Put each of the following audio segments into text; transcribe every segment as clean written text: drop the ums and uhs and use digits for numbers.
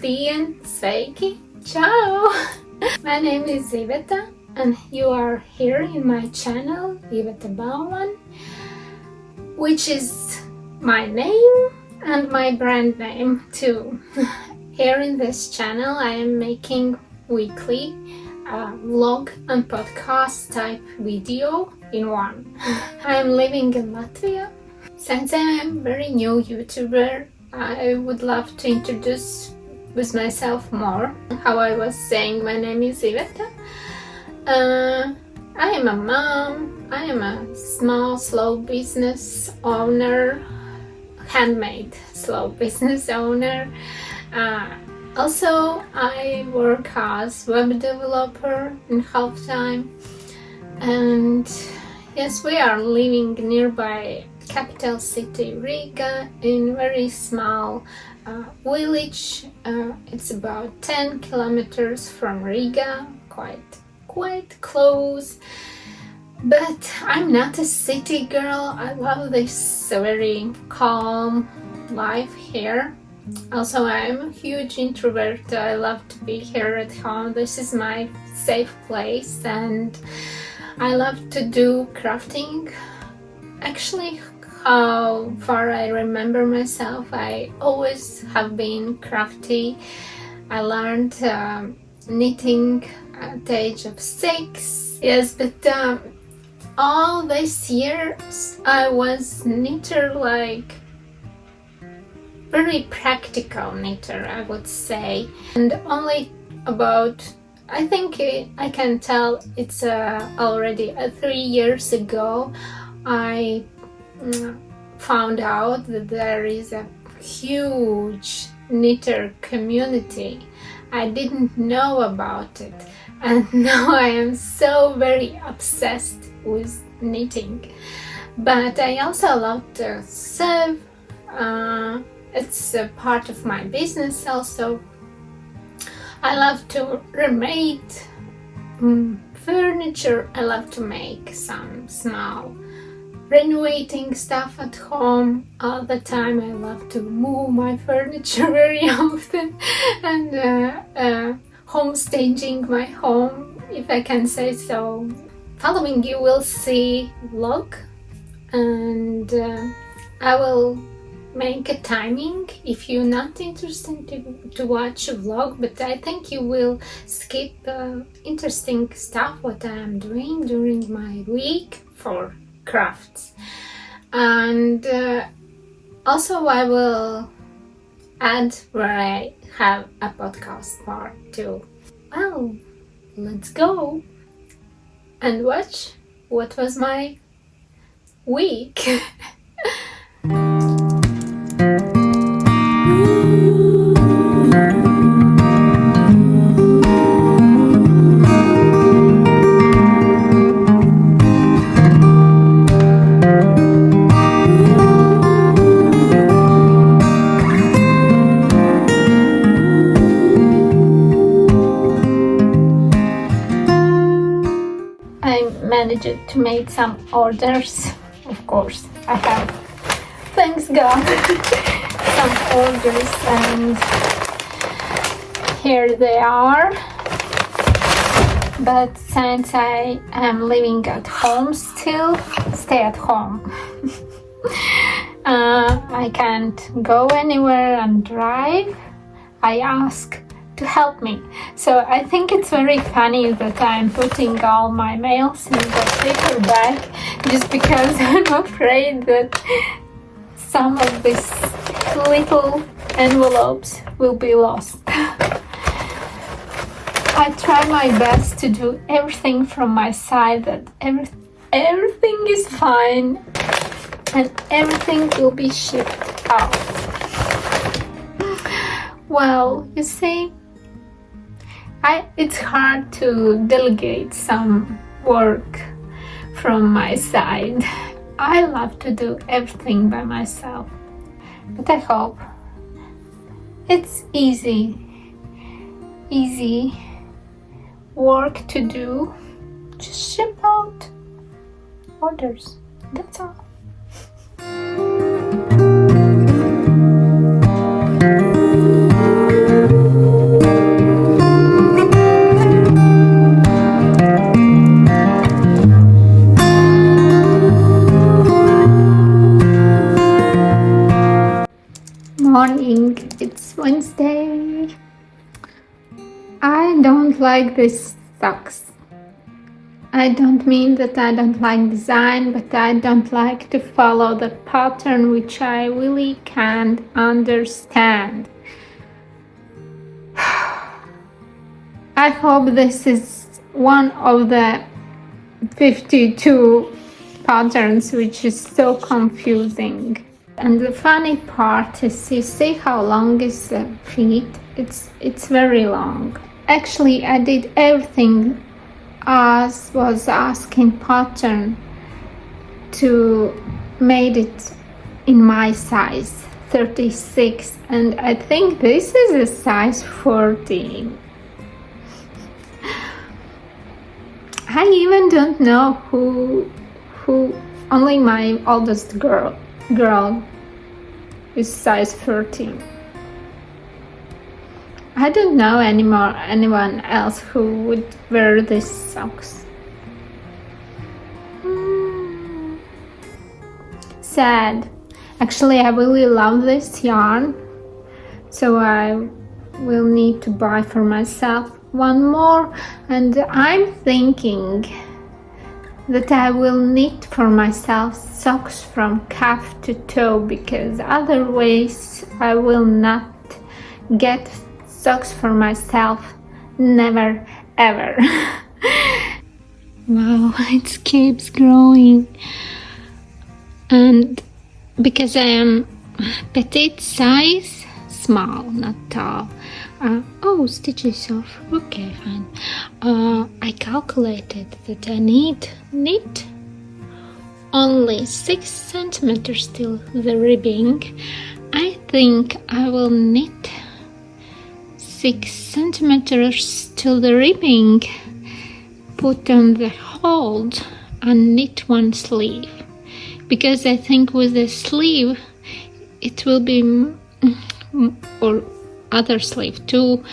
Labdien, sveiki, ciao! My name is Iveta and you are here in my channel, Iveta Abaut, which is my name and my brand name too. Here in this channel I am making weekly vlog and podcast type video in one. I am living in Latvia. Since I am a very new YouTuber, I would love to introduce with myself more. How I was saying, my name is Iveta. I am a mom, I am a small, slow business owner, handmade slow business owner. Also, I work as web developer in half time. And yes, we are living nearby capital city Riga in very small village. It's about 10 kilometers from Riga, quite close. But I'm not a city girl. I love this very calm life here. Also, I'm a huge introvert. I love to be here at home. This is my safe place and I love to do crafting. Actually, how far I remember myself, I always have been crafty. I learned knitting at the age of 6. Yes, but all these years I was knitter, like very practical knitter, I would say. And only about, I think I can tell it's already 3 years ago, I found out that there is a huge knitter community. I didn't know about it, and now I am so very obsessed with knitting. But I also love to sew. It's a part of my business also. I love to remake furniture. I love to make some small renovating stuff at home all the time. I love to move my furniture very often and home staging my home, if I can say so. Following you will see vlog, and I will make a timing if you're not interested to watch a vlog, but I think you will skip interesting stuff what I am doing during my week for crafts. And also I will add where I have a podcast part too. Well, let's go and watch what was my week. Managed to make some orders. Of course, I have, thanks God, some orders, and here they are. But since I am living at home still, stay at home. I can't go anywhere and drive. I ask to help me. So I think it's very funny that I'm putting all my mails in the paper bag just because I'm afraid that some of these little envelopes will be lost. I try my best to do everything from my side, that everything is fine and everything will be shipped out. Well, you see, it's hard to delegate some work from my side. I love to do everything by myself, but I hope it's easy work to do. Just ship out orders, that's all. morning. It's Wednesday. I don't like these socks. I don't mean that I don't like design, but I don't like to follow the pattern, which I really can't understand. I hope this is one of the 52 patterns which is so confusing. And the funny part is, you see how long is the feet? It's very long. Actually, I did everything as was asking pattern to made it in my size 36, and I think this is a size 14. I even don't know who only my oldest girl is size 13. I don't know anyone else who would wear these socks. Sad. Actually, I really love this yarn, so I will need to buy for myself one more, and I'm thinking that I will knit for myself socks from calf to toe, because otherwise I will not get socks for myself, never ever. Wow, it keeps growing. And because I am petite size, small, not tall. Oh, stitches off. Okay, fine. I calculated that I need knit only 6 centimeters till the ribbing. I think I will knit 6 centimeters till the ribbing, put on the hold and knit one sleeve, because I think with the sleeve it will be, or other sleeve too,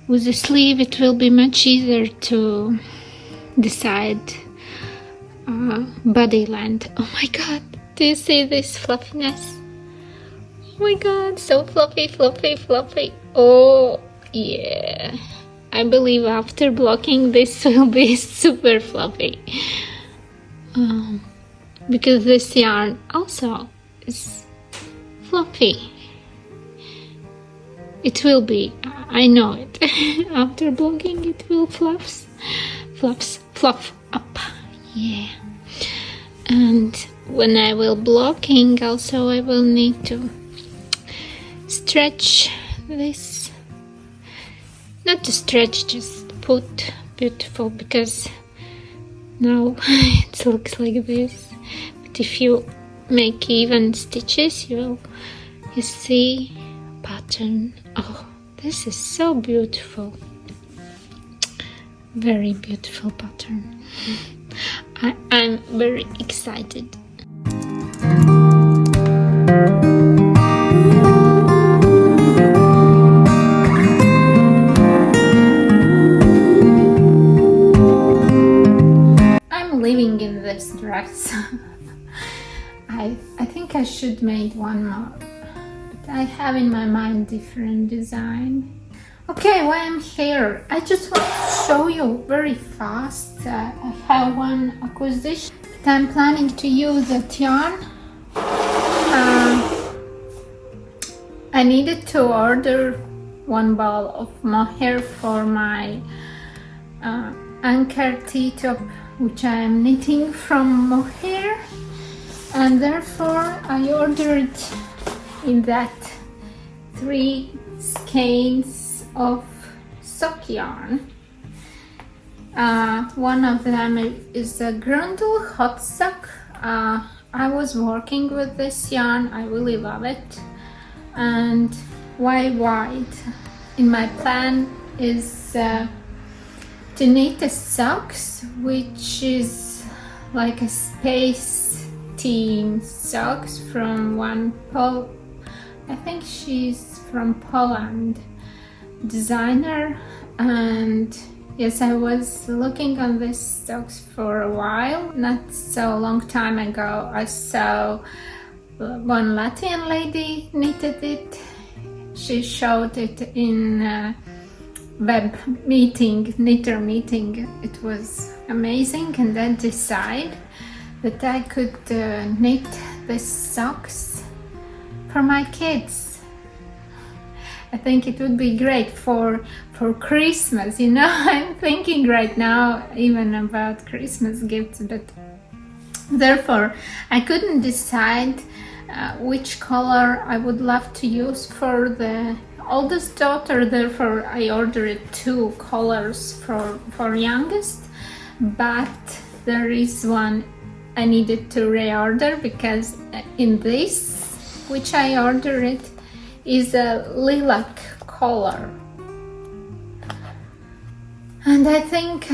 with the sleeve it will be much easier to decide body length. Oh my god, do you see this fluffiness? Oh my god, so fluffy, fluffy, fluffy. Oh yeah, I believe after blocking this will be super fluffy, because this yarn also is fluffy. It will be, I know it. After blocking it will fluff up. Yeah. And when I will blocking also, I will need to stretch this. Not to stretch, just put beautiful, because now it looks like this. But if you make even stitches, you see pattern. Oh, this is so beautiful. Very beautiful pattern. I'm very excited. I'm living in this dress. I think I should make one more. I have in my mind different design. Okay, while I'm here, I just want to show you very fast. I have one acquisition that I'm planning to use that yarn. I needed to order one ball of mohair for my anchor T-top, which I am knitting from mohair, and therefore I ordered in that 3 skeins of sock yarn. One of them is a Grundle hot sock. I was working with this yarn, I really love it. And why white? In my plan is to knit a socks which is like a space team socks from one I think she's from Poland, designer. And yes, I was looking on these socks for a while. Not so long time ago I saw one Latvian lady knitted it. She showed it in web meeting, knitter meeting. It was amazing, and I decided that I could knit these socks for my kids. I think it would be great for Christmas, you know. I'm thinking right now even about Christmas gifts, but therefore I couldn't decide which color I would love to use for the oldest daughter. Therefore I ordered 2 colors for youngest, but there is one I needed to reorder because in this, which I ordered, is a lilac color, and I think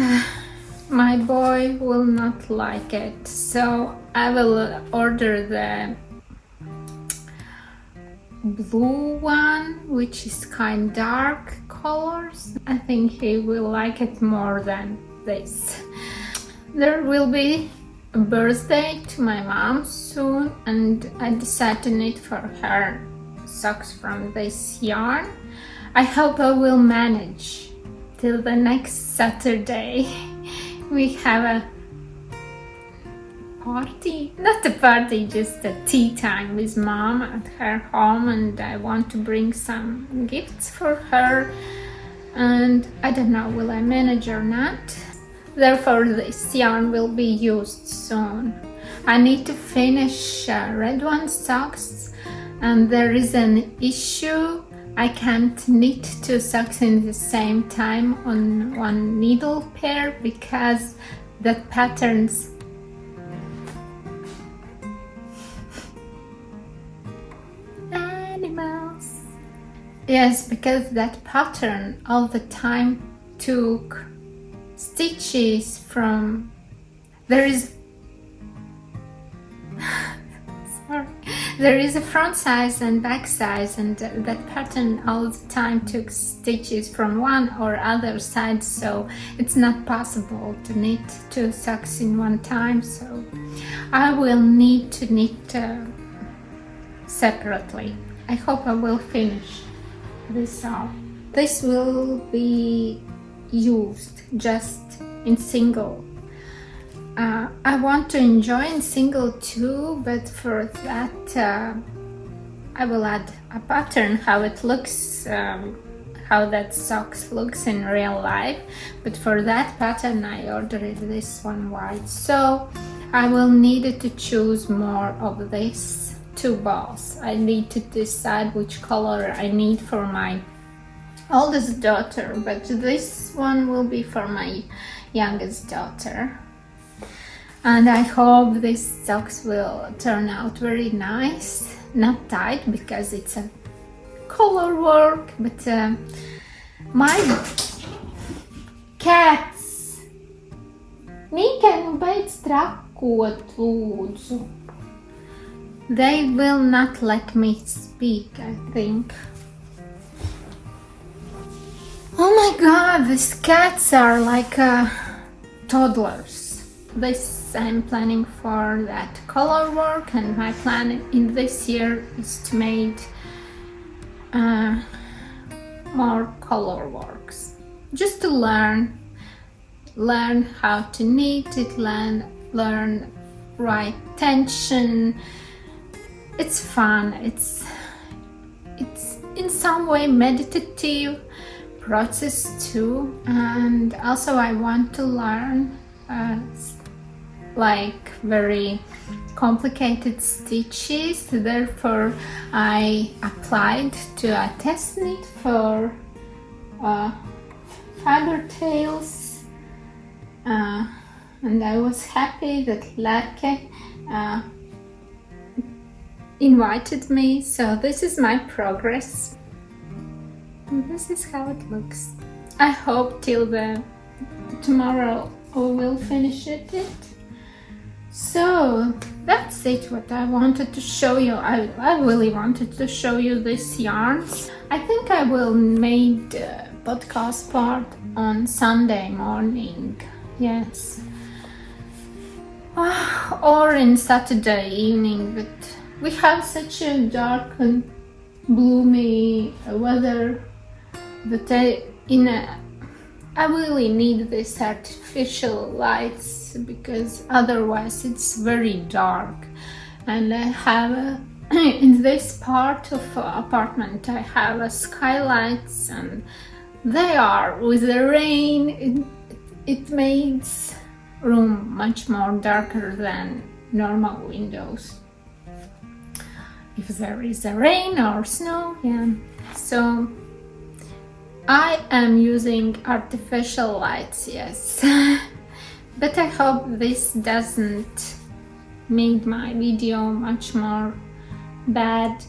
my boy will not like it, so I will order the blue one, which is kind dark colors. I think he will like it more than this. There will be a birthday to my mom soon, and I decided to knit for her socks from this yarn. I hope I will manage till the next Saturday. We have a party, not a party, just a tea time with mom at her home, and I want to bring some gifts for her, and I don't know will I manage or not. Therefore this yarn will be used soon. I need to finish red one socks, and there is an issue. I can't knit 2 socks in the same time on one needle pair because the patterns animals. Yes, because that pattern all the time took stitches from there is a front size and back size, and that pattern all the time took stitches from one or other side, so it's not possible to knit 2 socks in one time, so I will need to knit separately. I hope I will finish this off. This will be used just in single. I want to enjoy in single too, but for that I will add a pattern how it looks, how that socks looks in real life, but for that pattern I ordered this one white, so I will need to choose more of these 2 balls. I need to decide which color I need for my oldest daughter, but this one will be for my youngest daughter. And I hope these socks will turn out very nice, not tight because it's a color work, but my cats, Mika, nu beidz trakot, lūdzu. They will not let me speak, I think. Oh my god, these cats are like toddlers. This I'm planning for that color work, and my plan in this year is to make more color works. Just to learn how to knit it, learn right tension. It's fun. It's in some way meditative process too, and also I want to learn like very complicated stitches. Therefore I applied to a test knit for feather tails, and I was happy that Larke invited me. So this is my progress, and this is how it looks. I hope till tomorrow I will finish it. So that's it what I wanted to show you. I really wanted to show you these yarns. I think I will make the podcast part on Sunday morning, yes, or in Saturday evening, but we have such a dark gloomy weather, but I really need these artificial lights because otherwise it's very dark. And I have in this part of apartment I have skylights, and they are with the rain. It makes room much more darker than normal windows if there is a rain or snow. Yeah, so I am using artificial lights, yes. But I hope this doesn't make my video much more bad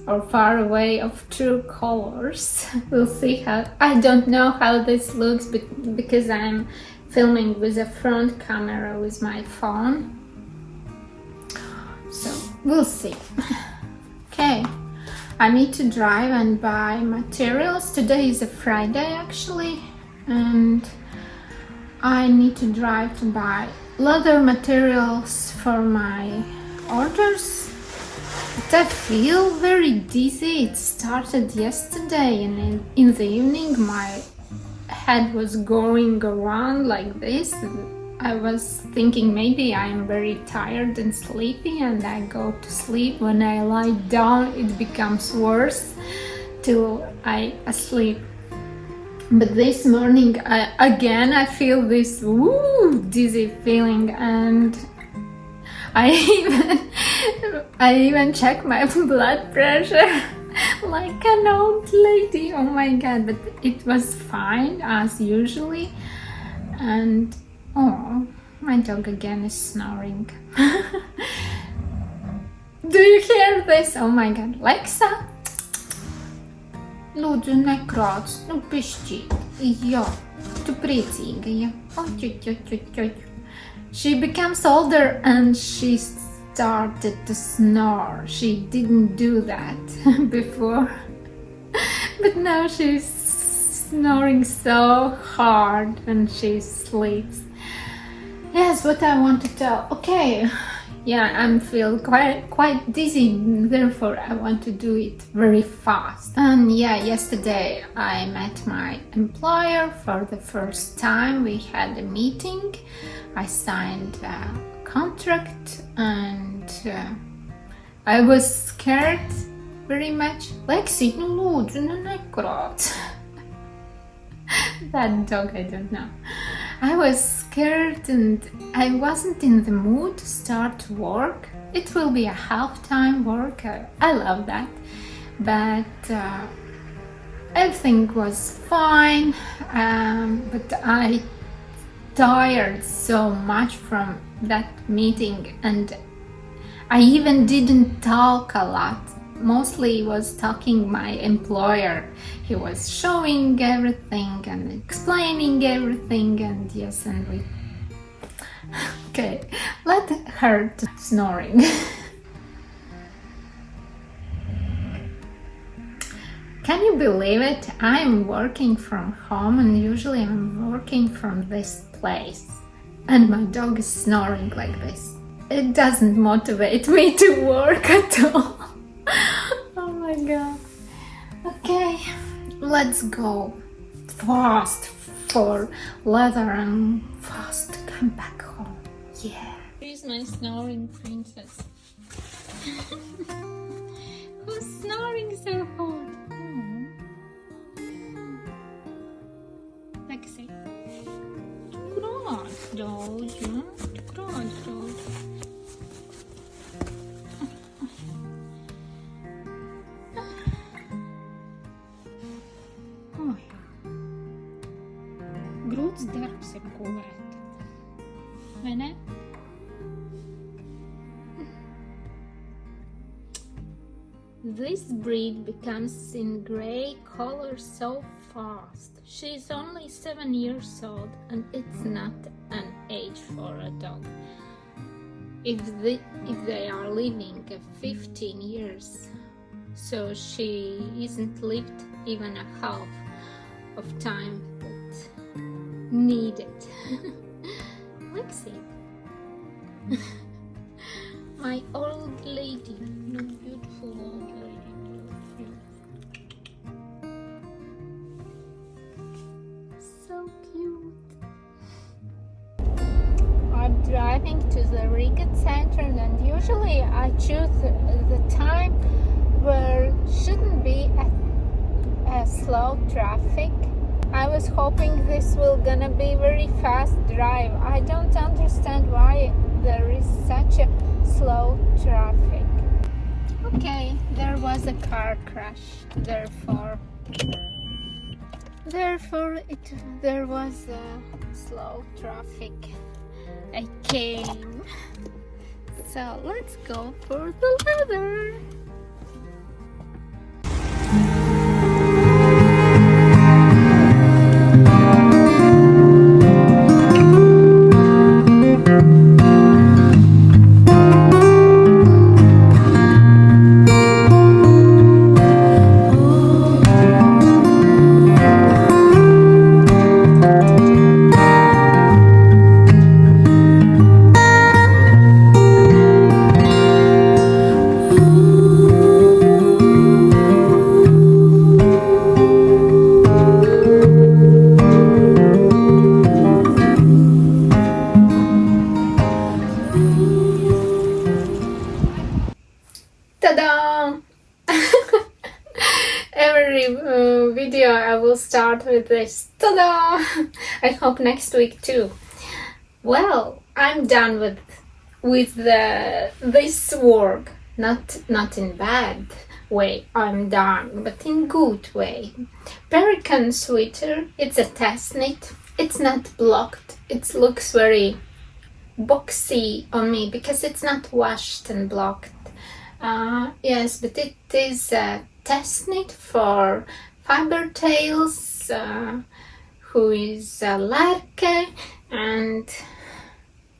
or far away of true colors. We'll see how. I don't know how this looks because I'm filming with a front camera with my phone, so we'll see. Okay, I need to drive and buy materials. Today is a Friday actually, and I need to drive to buy leather materials for my orders. But I feel very dizzy. It started yesterday, and in the evening my head was going around like this. I was thinking maybe I'm very tired and sleepy, and I go to sleep. When I lie down it becomes worse till I asleep. But this morning I feel this dizzy feeling, and I even check my blood pressure like an old lady. Oh my god, but it was fine as usually. And oh, my dog again is snoring. Do you hear this? Oh my god. Lexa, lūdzu nekrāc, nu pišķīt. Jā, tu priecīga, ja? Oh, She becomes older and she started to snore. She didn't do that before. But now she's snoring so hard and she sleeps. Yes, what I want to tell. Okay, yeah, I'm feel quite dizzy, therefore I want to do it very fast. And yeah, yesterday I met my employer for the first time. We had a meeting. I signed a contract, and I was scared very much. Lexi, nu lūdzu, nu nekrāc. That dog, I don't know. I was scared and I wasn't in the mood to start work. It will be a half-time work. I love that. But everything was fine. But I tired so much from that meeting, and I even didn't talk a lot. Mostly was talking my employer. He was showing everything and explaining everything, and yes, and we okay, let her snoring. Can you believe it? I'm working from home, and usually I'm working from this place, and my dog is snoring like this. It doesn't motivate me to work at all. Oh my god. Okay, let's go fast for leather and fast come back home. Yeah. Here's my snoring princess. Who's snoring so hard? Lexi. Grūts darbs ir gulēt, vai ne? This breed becomes in gray color so fast. She's only 7 years old, and it's not an age for a dog. If they are living 15 years, so she isn't lived even a half of time that needed. Lexi. My old lady. lady, no beautiful old lady. So cute. I'm driving to the Riga center, and usually I choose the time where shouldn't be a slow traffic. I was hoping this will gonna be very fast drive. I don't understand why there is such a slow traffic. Okay, there was a car crash, therefore there was a slow traffic. I came. So let's go for the leather. Ta-da! Every video I will start with this. Ta-da! I hope next week too. Well, I'm done with this work. Not in bad way. I'm done, but in good way. Pelican sweater. It's a test knit. It's not blocked. It looks very boxy on me because it's not washed and blocked. Yes, but it is a test knit for Fiber Tales, who is a Larke, and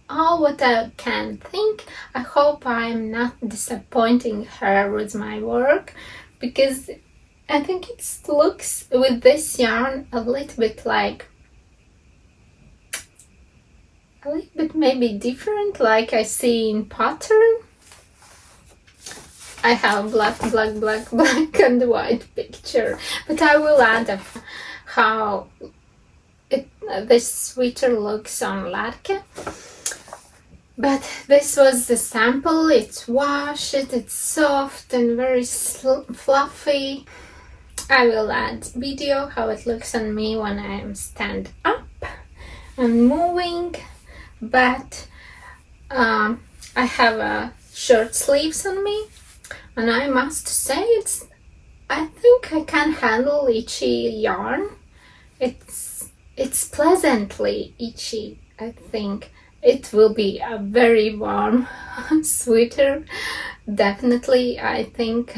what I can think. I hope I'm not disappointing her with my work, because I think it looks with this yarn a little bit maybe different, like I see in pattern. I have black and white picture, but I will add how this sweater looks on Larke. But this was the sample. It's washed, it's soft and very fluffy. I will add video how it looks on me when I stand up and moving. But I have short sleeves on me. And I must say, I think I can handle itchy yarn. It's pleasantly itchy. I think it will be a very warm sweater. Definitely, I think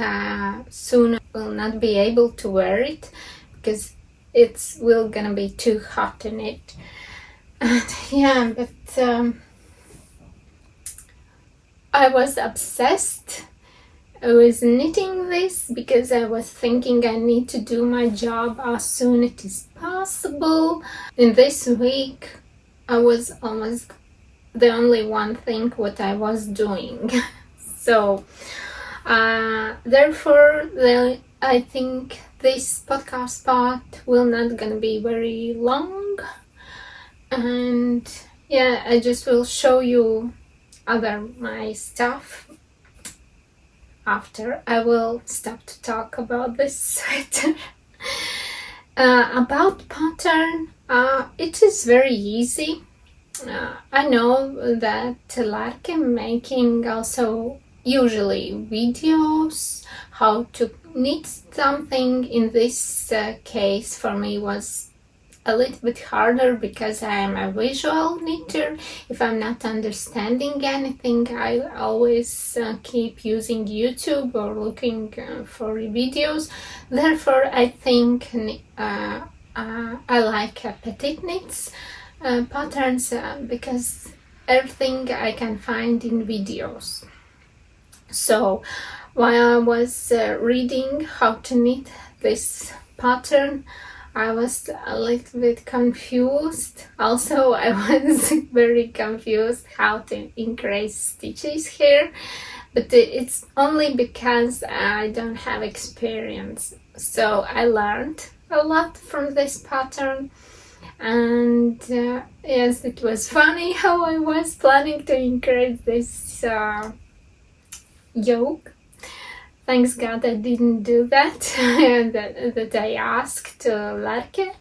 soon I will not be able to wear it because it's gonna be too hot in it. And yeah, but I was obsessed. I was knitting this because I was thinking I need to do my job as soon as it is possible. In this week, I was almost the only one thing what I was doing. So, therefore, I think this podcast part will not gonna be very long. And yeah, I just will show you my stuff. After I will stop to talk about this sweater. About pattern, it is very easy. I know that Larke making also usually videos how to knit something. In this case for me was a little bit harder because I am a visual knitter. If I'm not understanding anything, I always keep using YouTube or looking for videos. Therefore, I think I like petite knits patterns because everything I can find in videos. So while I was reading how to knit this pattern, I was a little bit confused. Also, I was very confused how to increase stitches here. but it's only because I don't have experience. So I learned a lot from this pattern, and yes, it was funny how I was planning to increase this yoke. Thanks God I didn't do that, that I asked Larke.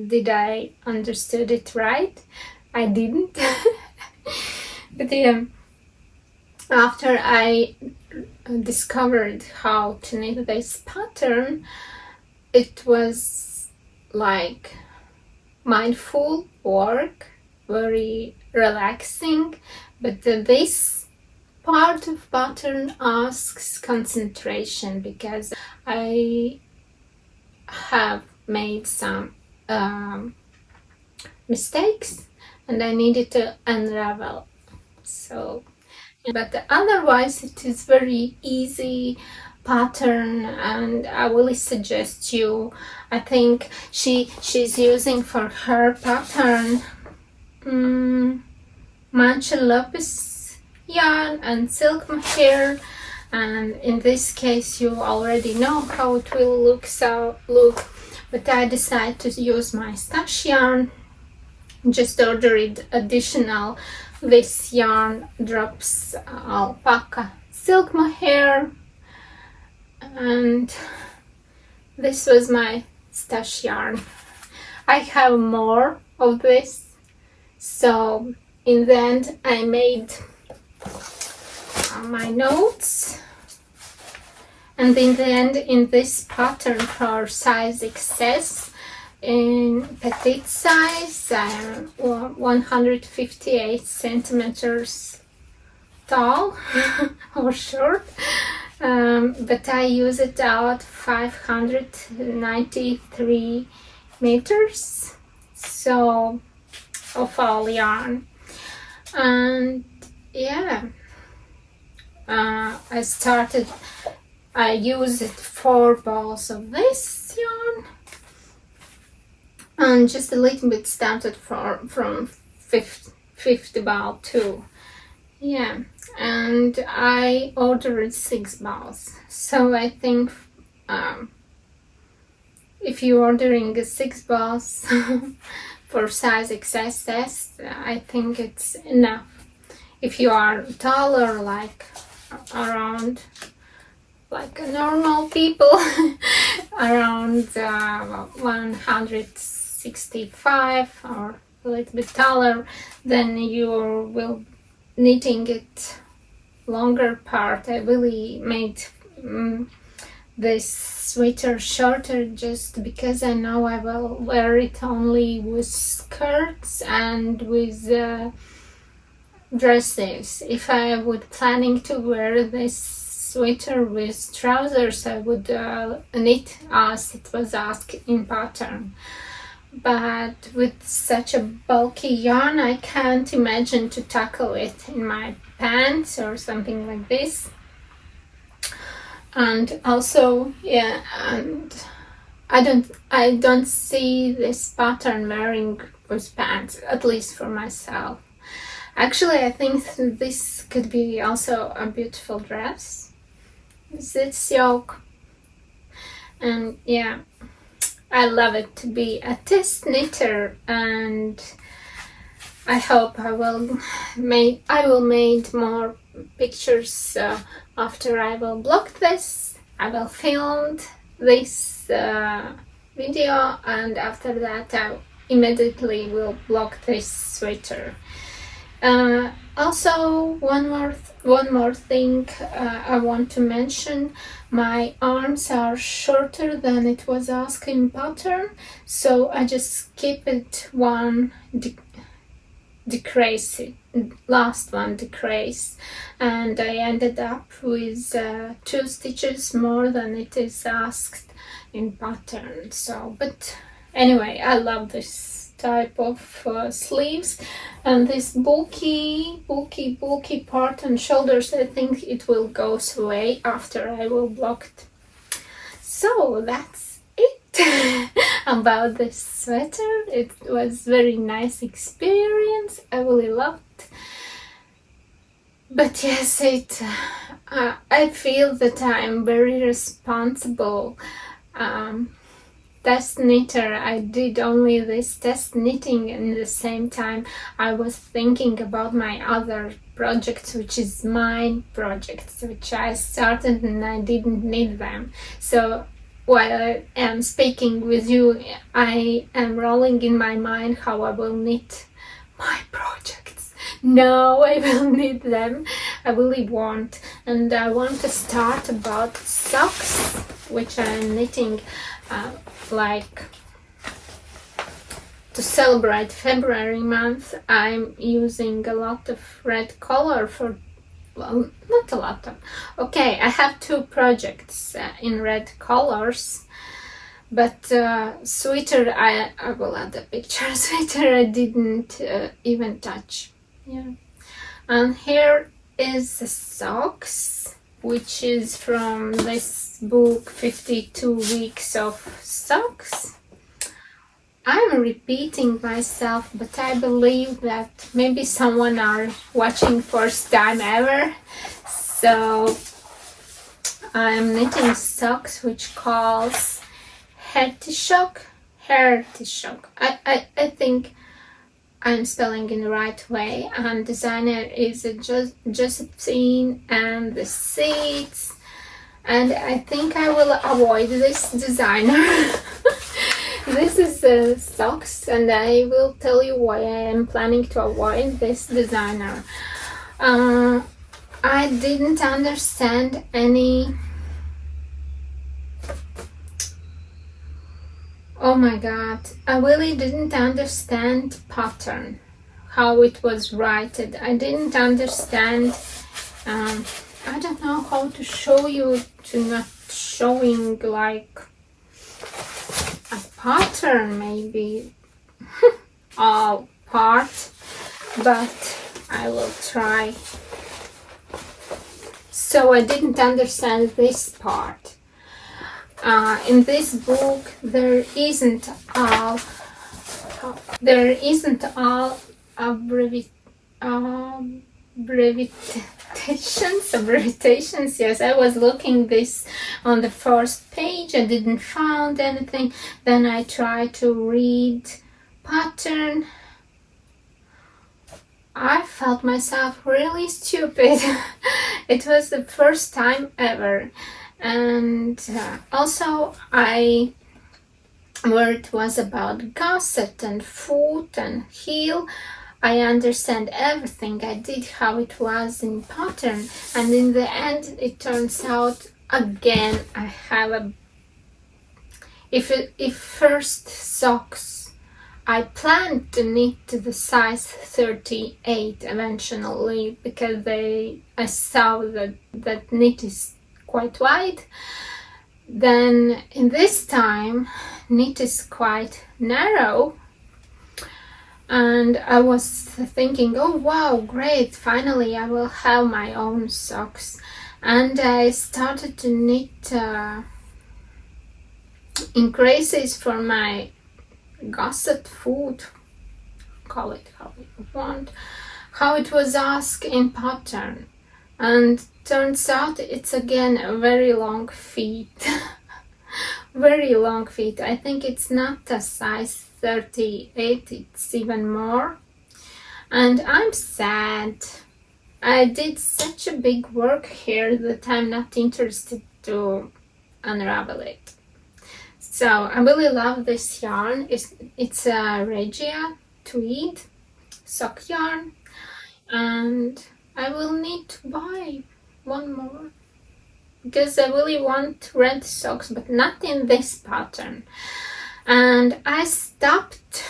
Did I understood it right? I didn't. But yeah, after I discovered how to knit this pattern, it was like mindful work, very relaxing, but this part of pattern asks concentration because I have made some mistakes and I needed to unravel. So, but otherwise it is very easy pattern, and I really suggest you. I think she's using for her pattern mancha lapis yarn and silk mohair, and in this case you already know how it will look. But I decided to use my stash yarn. Just ordered additional this yarn drops alpaca silk mohair, and this was my stash yarn. I have more of this, so in the end I made my notes, and in the end, in this pattern for size XS, in petite size, 158 centimeters tall or short, but I use it out 593 meters, so of all yarn. And yeah, I used 4 balls of this yarn, and just a little bit started from fifth ball too. Yeah, and I ordered 6 balls. So I think if you're ordering 6 balls for size XS, I think it's enough. If you are taller, like around like normal people, around 165 or a little bit taller, then you will knitting it longer part. I really made this sweater shorter just because I know I will wear it only with skirts and with dresses. If I would planning to wear this sweater with trousers, I would knit as it was asked in pattern. But with such a bulky yarn, I can't imagine to tackle it in my pants or something like this. And also, yeah, and I don't see this pattern wearing with pants, at least for myself. Actually, I think this could be also a beautiful dress with its yoke. And yeah, I love it to be a test knitter, and I hope I will make more pictures after I will block this. I will film this video, and after that I immediately will block this sweater. Also, one more thing I want to mention. My arms are shorter than it was asked in pattern, so I just keep it one decrease, last one decrease, and I ended up with 2 stitches more than it is asked in pattern. So, but anyway, I love this type of sleeves, and this bulky part on shoulders, I think it will go away after I will block it. So that's it about this sweater. It was very nice experience. I really loved. But yes, I feel that I'm very responsible test knitter. I did only this test knitting, and at the same time I was thinking about my other projects, which is mine projects, which I started and I didn't knit them. So while I am speaking with you, I am rolling in my mind how I will knit my projects. No, I will knit them. I really want. And I want to start about socks, which I'm knitting like to celebrate February month. I'm using a lot of red color for, well, not a lot of, okay, I have 2 projects in red colors, but sweater, I will add a picture. Sweater I didn't even touch. Yeah. And here is the socks, which is from this book, 52 Weeks of Socks. I'm repeating myself, but I believe that maybe someone are watching first time ever. So I'm knitting socks, which calls Heartichoke. Heartichoke. I think I'm spelling in the right way, and designer is Josephine and the seeds, and I think I will avoid this designer. This is socks, and I will tell you why I am planning to avoid this designer. I didn't understand any, oh my god, I really didn't understand pattern, how it was written. I didn't understand, I don't know how to show you to not showing like a pattern, maybe all part, but I will try. So I didn't understand this part. In this book there isn't all abbreviations. Yes, I was looking this on the first page, I didn't found anything. Then I tried to read pattern. I felt myself really stupid. It was the first time ever. And also where it was about gusset and foot and heel, I understand everything. I did how it was in pattern, and in the end it turns out again I have a, if first socks I planned to knit to the size 38 eventually, because I saw that knit is quite wide. Then in this time knit is quite narrow, and I was thinking, oh wow, great, finally I will have my own socks. And I started to knit increases for my gusset foot, call it how you want, how it was asked in pattern, and turns out it's again a very long feet. Very long feet. I think it's not a size 38, it's even more, and I'm sad. I did such a big work here that I'm not interested to unravel it. So I really love this yarn. It's a Regia tweed sock yarn, and I will need to buy one more because I really want red socks, but not in this pattern. And I stopped.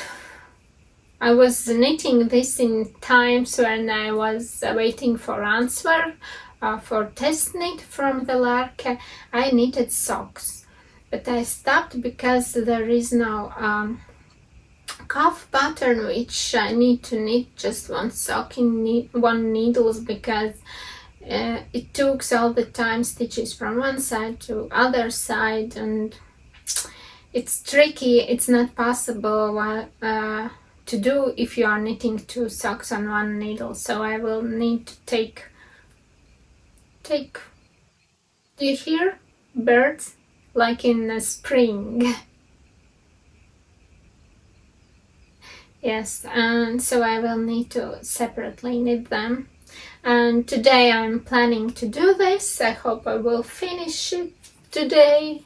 I was knitting this in times when I was waiting for answer for test knit from the Larke. I knitted socks, but I stopped because there is no cuff pattern, which I need to knit just one sock in one needles, because it took all the time stitches from one side to other side, and it's tricky. It's not possible to do if you are knitting 2 socks on one needle. So I will need to take Do you hear birds like in the spring? Yes, and so I will need to separately knit them. And today I'm planning to do this. I hope I will finish it today.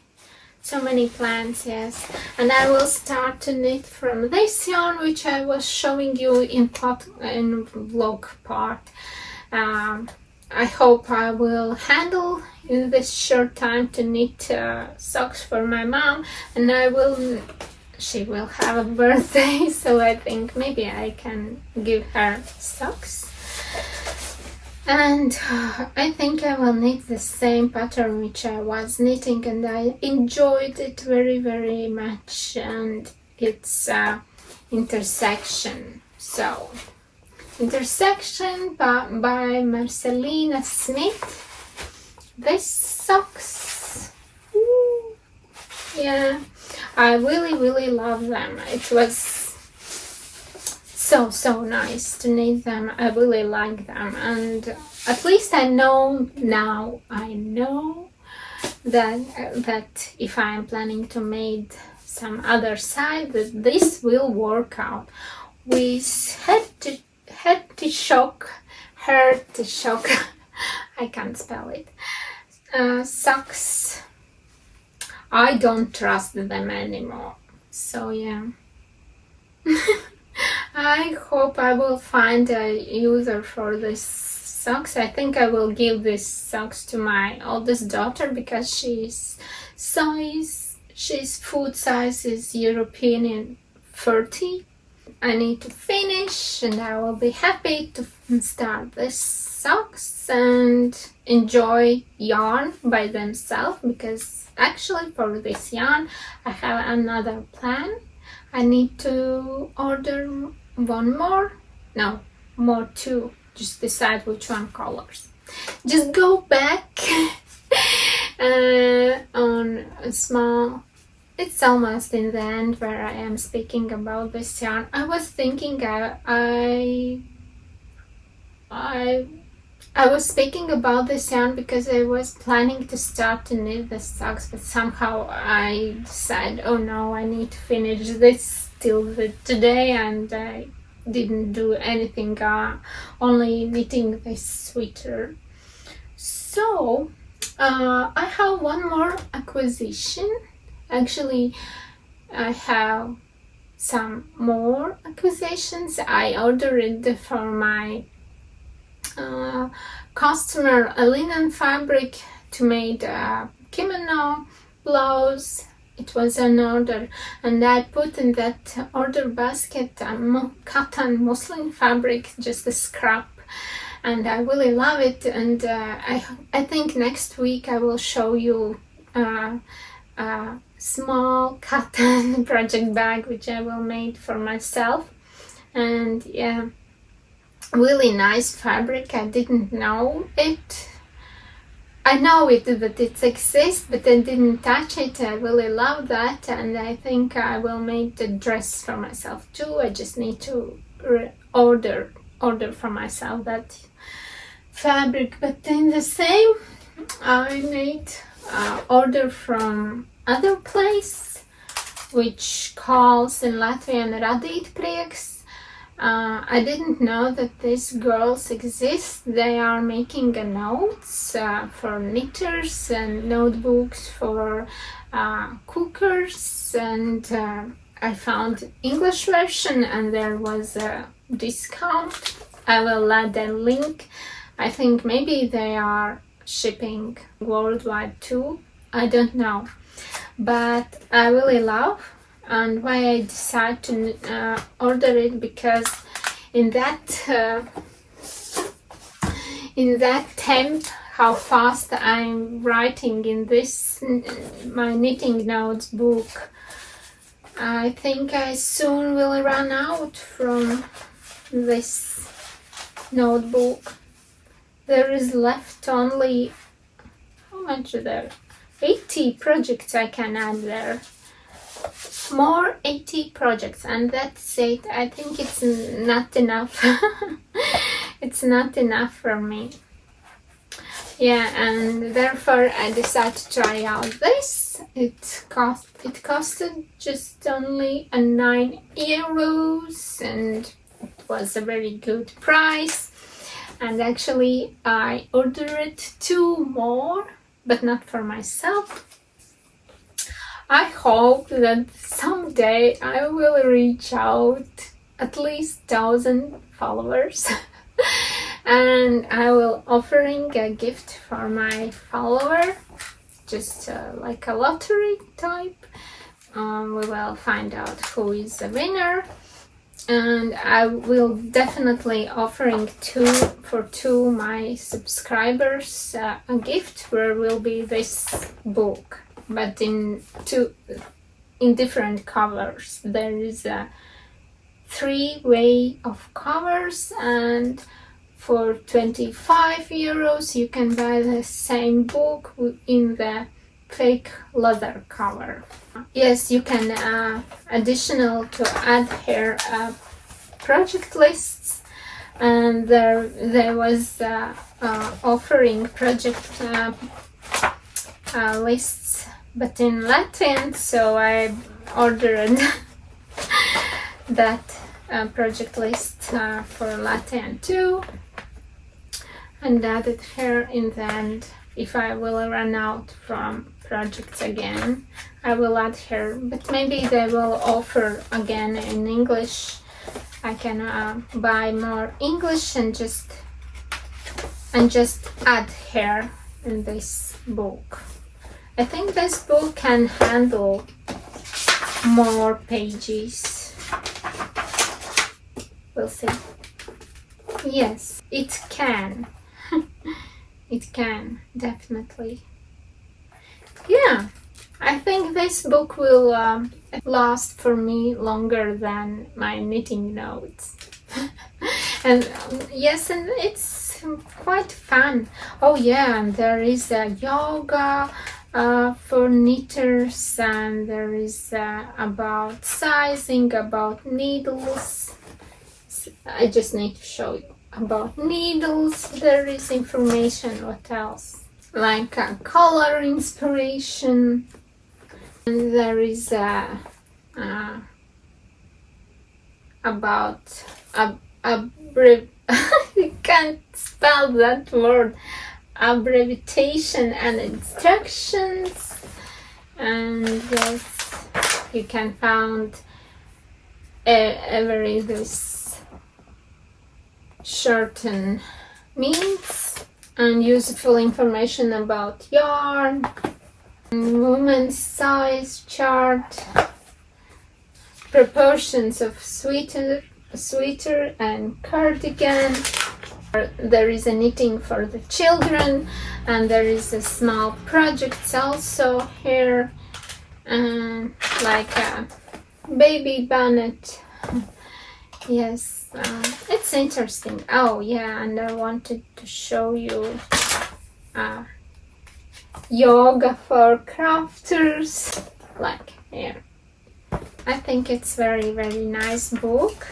So many plans, yes. And I will start to knit from this yarn, which I was showing you in vlog part. I hope I will handle in this short time to knit socks for my mom, and she will have a birthday, so I think maybe I can give her socks. And I think I will knit the same pattern which I was knitting, and I enjoyed it very, very much. And it's Intersection. So, Intersection by Marcelina Smith. This socks. Ooh. Yeah, I really, really love them. It was so nice to knit them. I really like them, and at least I know now. I know that if I am planning to make some other side, that this will work out with Heartichoke. I can't spell it. Socks. I don't trust them anymore. So yeah. I hope I will find a user for this socks. I think I will give this socks to my oldest daughter because she's foot size is European 30. I need to finish, and I will be happy to start this socks and enjoy yarn by themselves, because actually for this yarn I have another plan. I need to order two, just decide which one colors. Just go back on a small, it's almost in the end where I am speaking about this yarn. I was thinking I was speaking about this yarn because I was planning to start to knit the socks, but somehow I decided, oh no, I need to finish this till today, and I didn't do anything, only knitting this sweater. So I have one more acquisition. Actually, I have some more acquisitions. I ordered for my customer a linen fabric to make a kimono blouse. It was an order, and I put in that order basket cotton muslin fabric, just a scrap, and I really love it. And I think next week I will show you a small cotton project bag which I will make for myself. And yeah, really nice fabric. I didn't know it. I know it, that it exists, but I didn't touch it. I really love that, and I think I will make the dress for myself too. I just need to order for myself that fabric. But in the same, I made order from other place which calls in Latvian Radītprieks. I didn't know that these girls exist. They are making notes for knitters and notebooks for cookers, and I found English version and there was a discount. I will add a link. I think maybe they are shipping worldwide too. I don't know, but I really love. And why I decided to order it, because in that temp, how fast I'm writing in this my knitting notes book, I think I soon will run out from this notebook. There is left only, how much are there? 80 projects I can add there. More 80 projects, and that's it. I think it's not enough. It's not enough for me. Yeah, and therefore I decided to try out this. It costed just only €9, and it was a very good price. And actually I ordered 2 more, but not for myself. I hope that someday I will reach out at least 1,000 followers and I will offering a gift for my follower, just like a lottery type. We will find out who is the winner, and I will definitely offering for two my subscribers a gift where will be this book, but in different covers. There is a 3-way of covers, and for €25 you can buy the same book in the fake leather cover. Yes, you can additional to add here project lists, and there was offering project lists but in Latin, so I ordered that project list for Latin too, and added here in the end. If I will run out from projects again, I will add here, but maybe they will offer again in English. I can buy more English and just add here in this book. I think this book can handle more pages. We'll see. Yes, it can. It can, definitely. Yeah, I think this book will last for me longer than my knitting notes. And yes, and it's quite fun. Oh yeah, and there is a yoga for knitters, and there is about sizing, about needles. I just need to show you about needles. There is information. What else? Like a color inspiration, and there is about you can't spell that word, abbreviation and instructions. And yes, you can find every this shorten means and useful information about yarn, woman's size chart, proportions of sweater and cardigan. There is a knitting for the children, and there is a small projects also here, and like a baby bonnet. Yes, it's interesting. Oh yeah, and I wanted to show you yoga for crafters, like here. I think it's very nice book.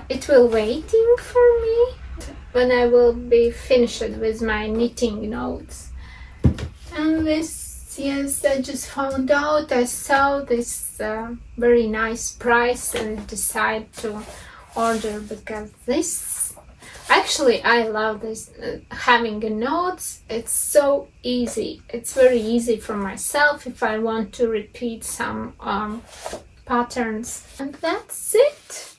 It will waiting for me when I will be finished with my knitting notes. And this, yes, I just found out, I saw this very nice price and decided to order, because this, actually I love this, having a notes. It's so easy. It's very easy for myself if I want to repeat some patterns. And that's it.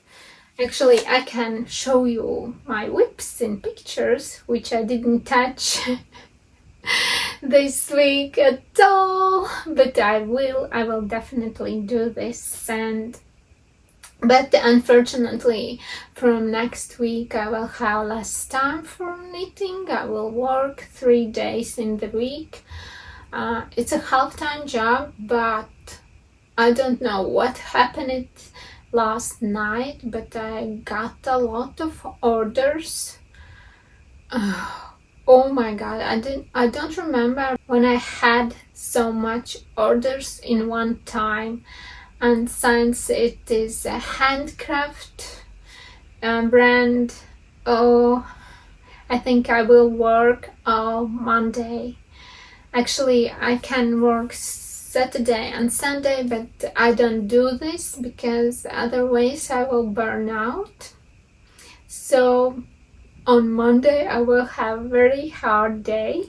Actually, I can show you my whips in pictures, which I didn't touch this week at all, but I will definitely do this. But unfortunately, from next week I will have less time for knitting. I will work 3 days in the week. It's a half-time job, but I don't know what happened last night, but I got a lot of orders. Oh my god, I don't remember when I had so much orders in one time. And since it is a handcraft brand, oh, I think I will work all Monday. Actually, I can work Saturday and Sunday, but I don't do this because otherwise I will burn out. So on Monday I will have a very hard day,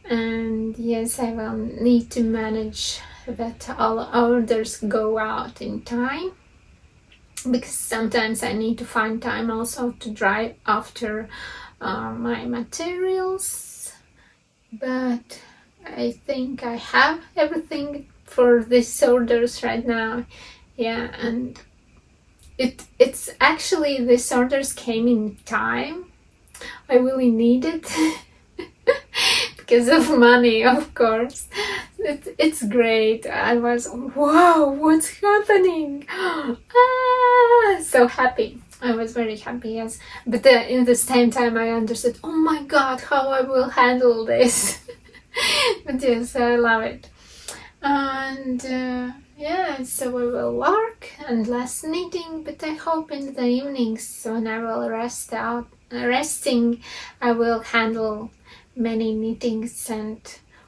and yes, I will need to manage that all orders go out in time, because sometimes I need to find time also to drive after my materials. But I think I have everything for these orders right now. Yeah, and it's actually, these orders came in time. I really need it because of money, of course. It's great. I was, wow, what's happening? So happy. I was very happy, yes. But in the same time, I understood, oh my God, how I will handle this. But yes, I love it. And yeah, so we will work and less knitting, but I hope in the evenings when I will resting, I will handle many knittings, and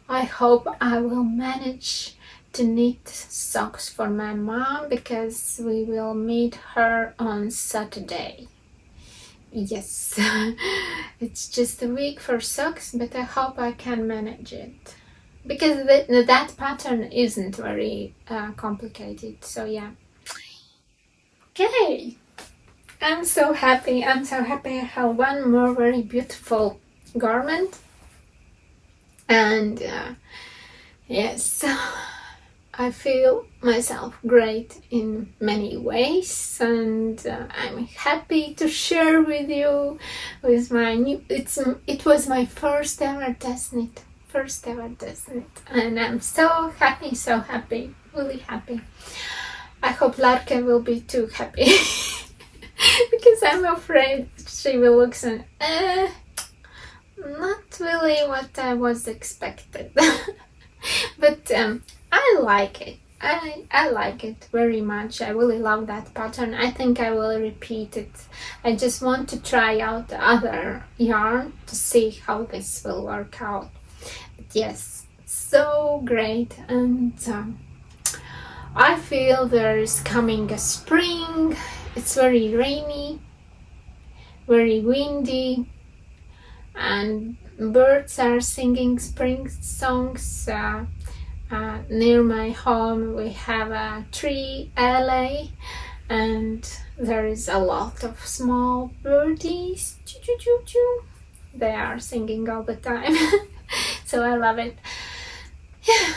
I hope I will manage to knit socks for my mom, because we will meet her on Saturday. Yes, it's just a week for socks, but I hope I can manage it, because that pattern isn't very complicated. So yeah. Okay, I'm so happy. I have one more very beautiful garment, and yes, I feel myself great in many ways, and I'm happy to share with you with my new. It was my first ever test knit, and I'm so happy, really happy. I hope Larke will be too happy because I'm afraid she will look and not really what I was expected. But I like it. I like it very much. I really love that pattern. I think I will repeat it. I just want to try out the other yarn to see how this will work out. But yes, so great. And I feel there is coming a spring. It's very rainy, very windy, and birds are singing spring songs. Near my home we have a tree alley, and there is a lot of small birdies. Choo, choo, choo, choo. They are singing all the time. So I love it. Yeah,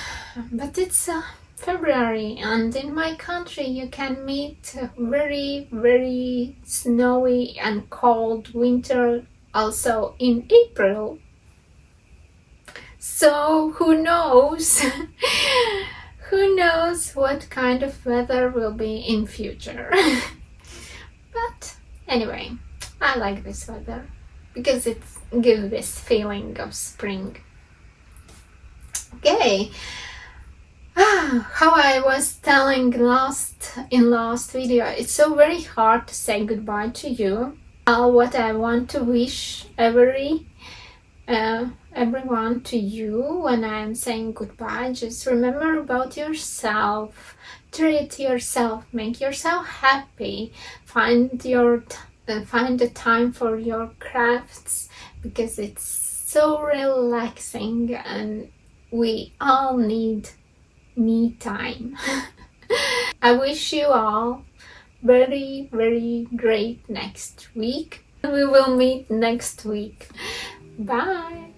but it's February, and in my country you can meet very, very snowy and cold winter also in April. So who knows? Who knows what kind of weather will be in future? But anyway, I like this weather because it gives this feeling of spring. Okay. How I was telling in last video, it's so very hard to say goodbye to you. What I want to wish everyone to you when I'm saying goodbye, just remember about yourself, treat yourself, make yourself happy, find the time for your crafts, because it's so relaxing and we all need me time. I wish you all very, very great next week. We will meet next week. Bye.